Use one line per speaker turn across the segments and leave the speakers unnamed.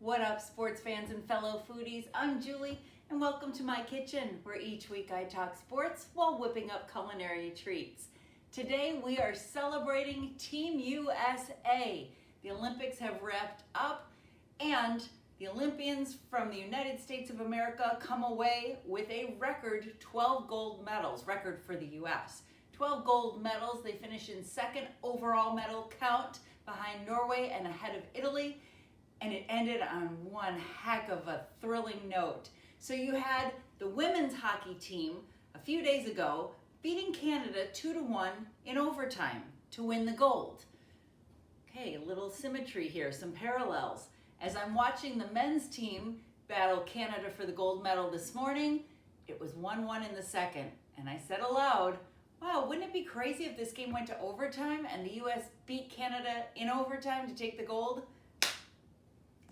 What up, sports fans and fellow foodies? I'm Julie, and welcome to my kitchen, where each week I talk sports while whipping up culinary treats. Today we are celebrating Team USA. The Olympics have wrapped up, and the Olympians from the United States of America come away with a record 12 gold medals, record for the US. 12 gold medals. They finish in second overall medal count behind Norway and ahead of Italy. And it ended on one heck of a thrilling note. So you had the women's hockey team a few days ago beating Canada 2-1 in overtime to win the gold. Okay, a little symmetry here, some parallels. As I'm watching the men's team battle Canada for the gold medal this morning, it was 1-1 in the second. And I said aloud, wow, wouldn't it be crazy if this game went to overtime and the US beat Canada in overtime to take the gold?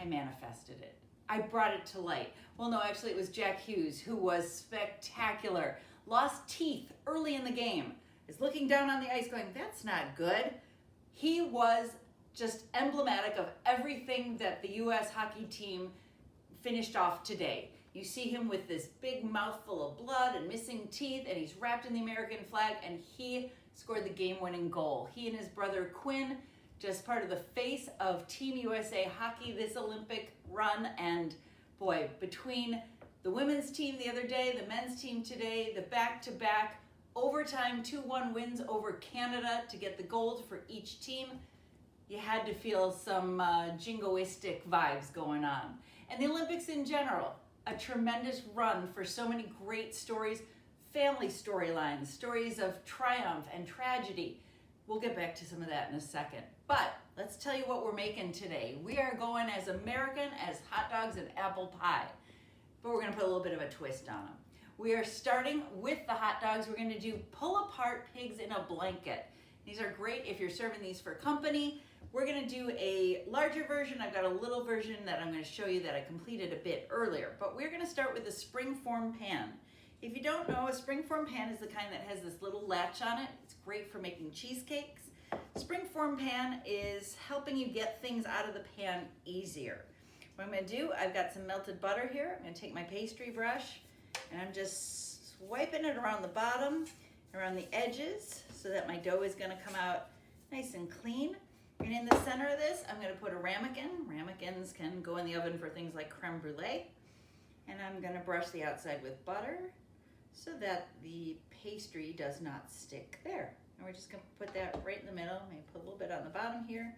I manifested it. I brought it to light. Well, no, actually it was Jack Hughes, who was spectacular. Lost teeth early in the game. Is looking down on the ice going, that's not good. He was just emblematic of everything that the US hockey team finished off today. You see him with this big mouthful of blood and missing teeth, and he's wrapped in the American flag, and he scored the game-winning goal. He and his brother Quinn, just part of the face of Team USA hockey this Olympic run. And boy, between the women's team the other day, the men's team today, the back-to-back overtime 2-1 wins over Canada to get the gold for each team, you had to feel some jingoistic vibes going on. And the Olympics in general, a tremendous run for so many great stories, family storylines, stories of triumph and tragedy. We'll get back to some of that in a second. But let's tell you what we're making today. We are going as American as hot dogs and apple pie, but we're gonna put a little bit of a twist on them. We are starting with the hot dogs. We're gonna do pull-apart pigs in a blanket. These are great if you're serving these for company. We're gonna do a larger version. I've got a little version that I'm gonna show you that I completed a bit earlier, but we're gonna start with a springform pan. If you don't know, a springform pan is the kind that has this little latch on it. It's great for making cheesecakes. Springform pan is helping you get things out of the pan easier. What I'm gonna do, I've got some melted butter here. I'm gonna take my pastry brush and I'm just swiping it around the bottom, around the edges, so that my dough is gonna come out nice and clean. And in the center of this, I'm gonna put a ramekin. Ramekins can go in the oven for things like creme brulee. And I'm gonna brush the outside with butter so that the pastry does not stick there. And we're just gonna put that right in the middle. Maybe put a little bit on the bottom here.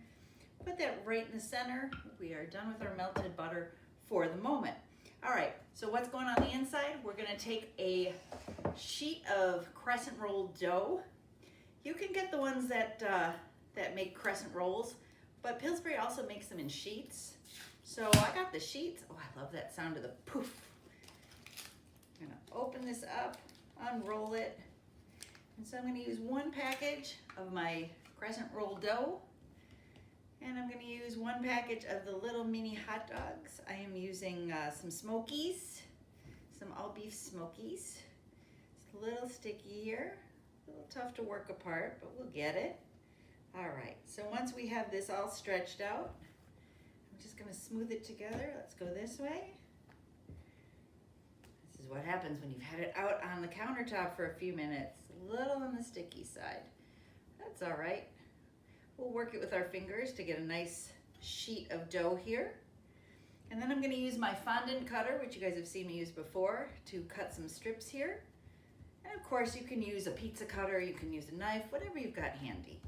Put that right in the center. We are done with our melted butter for the moment. All right, so what's going on the inside? We're gonna take a sheet of crescent roll dough. You can get the ones that make crescent rolls, but Pillsbury also makes them in sheets. So I got the sheets. Oh, I love that sound of the poof. I'm gonna open this up, unroll it. And so I'm gonna use one package of my crescent roll dough, and I'm gonna use one package of the little mini hot dogs. I am using some Smokies, some all beef Smokies. It's a little sticky here, a little tough to work apart, but we'll get it. All right, so once we have this all stretched out, I'm just gonna smooth it together. Let's go this way. This is what happens when you've had it out on the countertop for a few minutes. A little on the sticky side. That's all right. We'll work it with our fingers to get a nice sheet of dough here. And then I'm gonna use my fondant cutter, which you guys have seen me use before, to cut some strips here. And of course you can use a pizza cutter, you can use a knife, whatever you've got handy.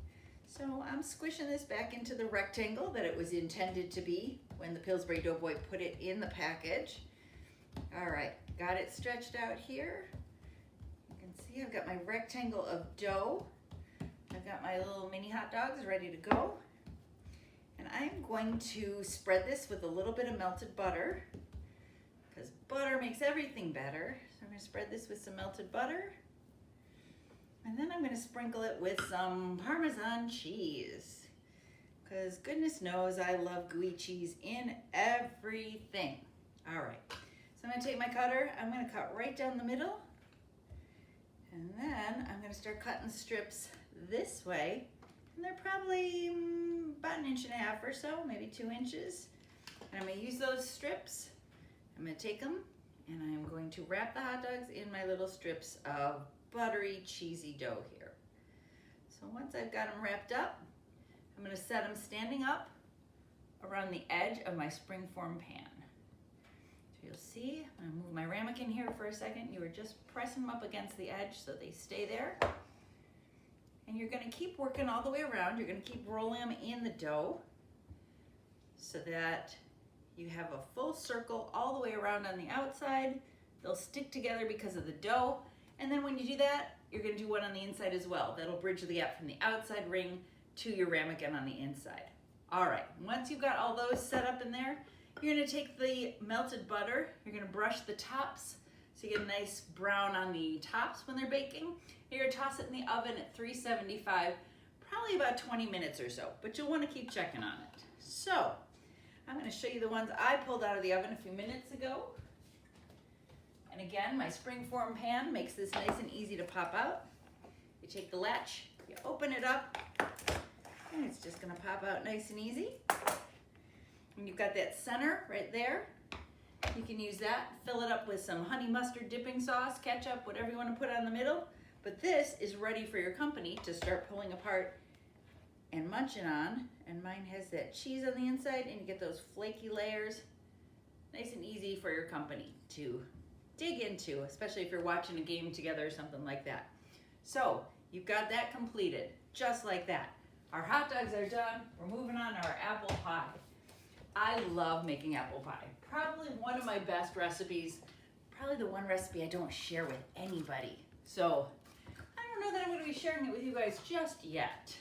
So I'm squishing this back into the rectangle that it was intended to be when the Pillsbury Doughboy put it in the package. All right, got it stretched out here. You can see I've got my rectangle of dough. I've got my little mini hot dogs ready to go. And I'm going to spread this with a little bit of melted butter, because butter makes everything better. So I'm gonna spread this with some melted butter. And then I'm gonna sprinkle it with some Parmesan cheese, because goodness knows I love gooey cheese in everything. All right, so I'm gonna take my cutter, I'm gonna cut right down the middle, and then I'm gonna start cutting strips this way, and they're probably about 1.5 inches or so, maybe 2 inches. And I'm gonna use those strips. I'm gonna take them and I'm going to wrap the hot dogs in my little strips of buttery, cheesy dough here. So once I've got them wrapped up, I'm gonna set them standing up around the edge of my springform pan. So you'll see, I'm gonna move my ramekin here for a second. You are just pressing them up against the edge so they stay there. And you're gonna keep working all the way around. You're gonna keep rolling them in the dough so that you have a full circle all the way around on the outside. They'll stick together because of the dough. And then when you do that, you're gonna do one on the inside as well. That'll bridge the gap from the outside ring to your ramekin on the inside. All right, once you've got all those set up in there, you're gonna take the melted butter, you're gonna brush the tops so you get a nice brown on the tops when they're baking. You're gonna toss it in the oven at 375, probably about 20 minutes or so, but you'll wanna keep checking on it. So, I'm gonna show you the ones I pulled out of the oven a few minutes ago. And again, my springform pan makes this nice and easy to pop out. You take the latch, you open it up, and it's just gonna pop out nice and easy. And you've got that center right there. You can use that, fill it up with some honey mustard dipping sauce, ketchup, whatever you wanna put on the middle. But this is ready for your company to start pulling apart and munching on. And mine has that cheese on the inside and you get those flaky layers. Nice and easy for your company to dig into, especially if you're watching a game together or something like that. So you've got that completed, just like that. Our hot dogs are done. We're moving on to our apple pie. I love making apple pie. Probably one of my best recipes. Probably the one recipe I don't share with anybody. So I don't know that I'm going to be sharing it with you guys just yet.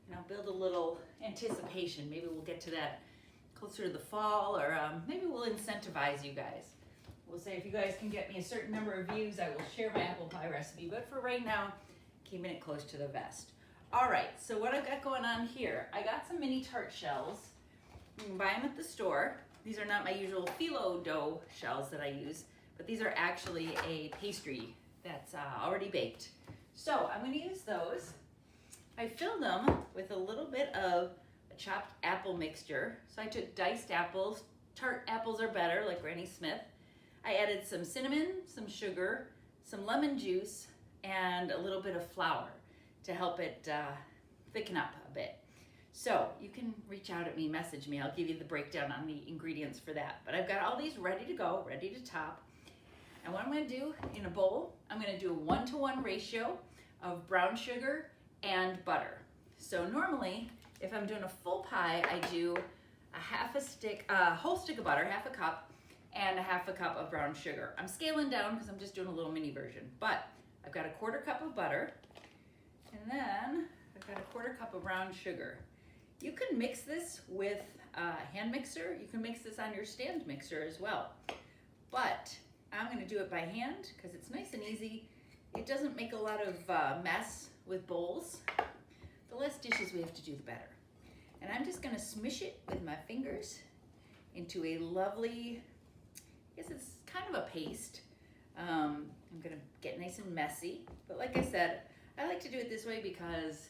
You know, build a little anticipation. Maybe we'll get to that closer to the fall, or maybe we'll incentivize you guys. We'll say if you guys can get me a certain number of views, I will share my apple pie recipe. But for right now, keeping it close to the vest. All right, so what I've got going on here, I got some mini tart shells. You can buy them at the store. These are not my usual phyllo dough shells that I use, but these are actually a pastry that's already baked. So I'm gonna use those. I filled them with a little bit of a chopped apple mixture. So I took diced apples. Tart apples are better, like Granny Smith. I added some cinnamon, some sugar, some lemon juice, and a little bit of flour to help it thicken up a bit. So you can reach out at me, message me. I'll give you the breakdown on the ingredients for that. But I've got all these ready to go, ready to top. And what I'm gonna do in a bowl, I'm gonna do a 1-to-1 ratio of brown sugar and butter. So normally, if I'm doing a full pie, I do a whole stick of butter, half a cup, and a half a cup of brown sugar. I'm scaling down because I'm just doing a little mini version. But I've got a 1/4 cup of butter, and then I've got a 1/4 cup of brown sugar. You can mix this with a hand mixer. You can mix this on your stand mixer as well. But I'm gonna do it by hand because it's nice and easy. It doesn't make a lot of mess with bowls. The less dishes we have to do, the better. And I'm just gonna smush it with my fingers into a lovely, I guess it's kind of a paste. I'm gonna get nice and messy. But like I said, I like to do it this way because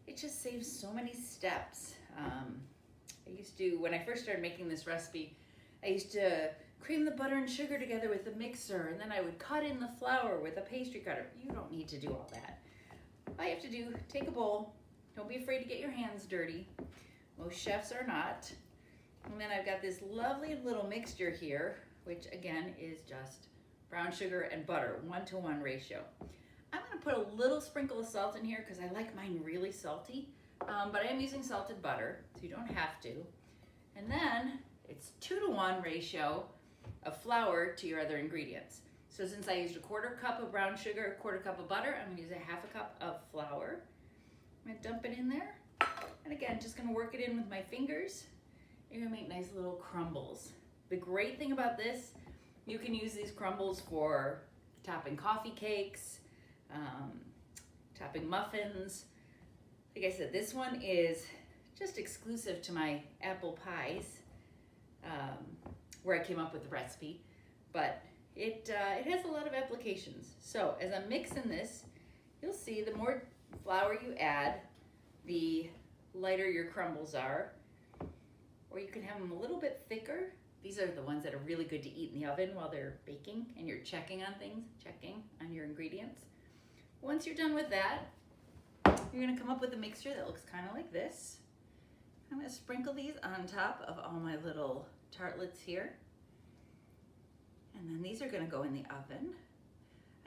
it just saves so many steps. I used to, when I first started making this recipe, I used to cream the butter and sugar together with the mixer, and then I would cut in the flour with a pastry cutter. You don't need to do all that. All you have to do, take a bowl. Don't be afraid to get your hands dirty. Most chefs are not. And then I've got this lovely little mixture here, which again is just brown sugar and butter, 1-to-1 ratio. I'm gonna put a little sprinkle of salt in here because I like mine really salty, but I am using salted butter, so you don't have to. And then it's 2-to-1 ratio of flour to your other ingredients. So since I used a 1/4 cup of brown sugar, a 1/4 cup of butter, I'm gonna use a half a cup of flour. I'm gonna dump it in there. And again, just gonna work it in with my fingers. You're gonna make nice little crumbles. The great thing about this, you can use these crumbles for topping coffee cakes, topping muffins. Like I said, this one is just exclusive to my apple pies, where I came up with the recipe, but it has a lot of applications. So as I'm mixing this, you'll see the more flour you add, the lighter your crumbles are. or you can have them a little bit thicker. These are the ones that are really good to eat in the oven while they're baking and you're checking on things, checking on your ingredients. Once you're done with that, you're gonna come up with a mixture that looks kind of like this. I'm gonna sprinkle these on top of all my little tartlets here. And then these are gonna go in the oven.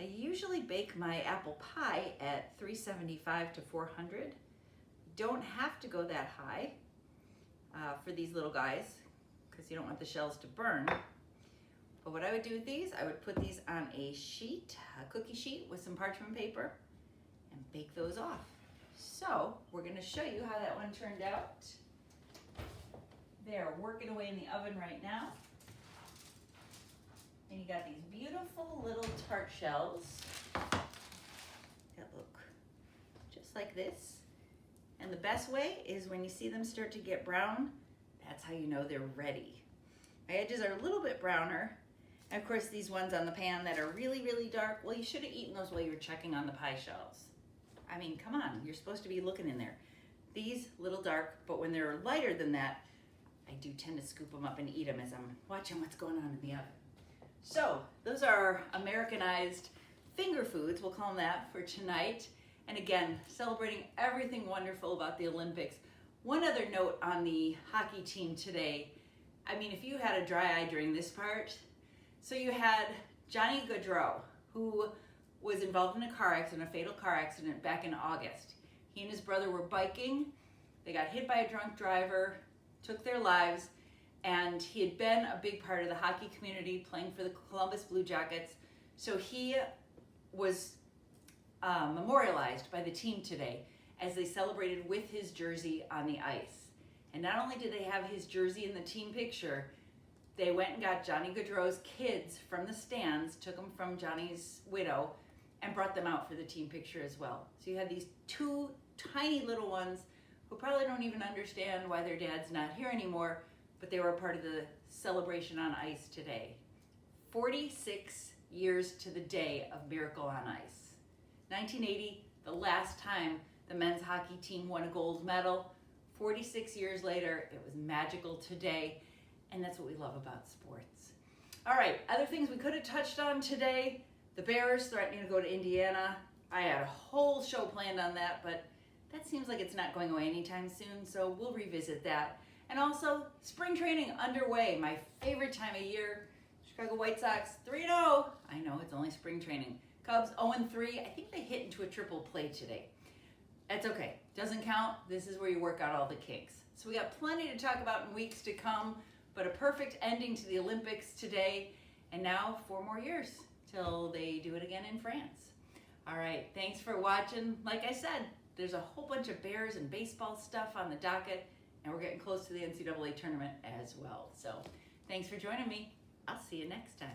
I usually bake my apple pie at 375 to 400. Don't have to go that high for these little guys because you don't want the shells to burn. But what I would do with these, I would put these on a sheet, a cookie sheet with some parchment paper and bake those off. So we're gonna show you how that one turned out. They're working away in the oven right now. And you got these beautiful little tart shells that look just like this. And the best way is when you see them start to get brown, that's how you know they're ready. My edges are a little bit browner. And of course these ones on the pan that are really, really dark, well, you should have eaten those while you were checking on the pie shells. I mean, come on, you're supposed to be looking in there. These little dark, but when they're lighter than that, I do tend to scoop them up and eat them as I'm watching what's going on in the oven. So those are Americanized finger foods, we'll call them that, for tonight. And again, celebrating everything wonderful about the Olympics. One other note on the hockey team today. I mean, if you had a dry eye during this part, so you had Johnny Gaudreau, who was involved in a car accident, a fatal car accident back in August. He and his brother were biking. They got hit by a drunk driver, took their lives, and he had been a big part of the hockey community playing for the Columbus Blue Jackets. So he was memorialized by the team today as they celebrated with his jersey on the ice. And not only did they have his jersey in the team picture, they went and got Johnny Gaudreau's kids from the stands, took them from Johnny's widow, and brought them out for the team picture as well. So you had these two tiny little ones who probably don't even understand why their dad's not here anymore, but they were a part of the celebration on ice today. 46 years to the day of Miracle on Ice. 1980, the last time the men's hockey team won a gold medal. 46 years later, it was magical today, and that's what we love about sports. All right, other things we could have touched on today, the Bears threatening to go to Indiana. I had a whole show planned on that, but that seems like it's not going away anytime soon, so we'll revisit that. And also, spring training underway, my favorite time of year. Chicago White Sox 3-0. I know, it's only spring training. Cubs 0-3. I think they hit into a triple play today. That's okay. Doesn't count. This is where you work out all the kinks. So we got plenty to talk about in weeks to come, but a perfect ending to the Olympics today. And now 4 more years till they do it again in France. All right, thanks for watching. Like I said, there's a whole bunch of Bears and baseball stuff on the docket, and we're getting close to the NCAA tournament as well. So thanks for joining me. I'll see you next time.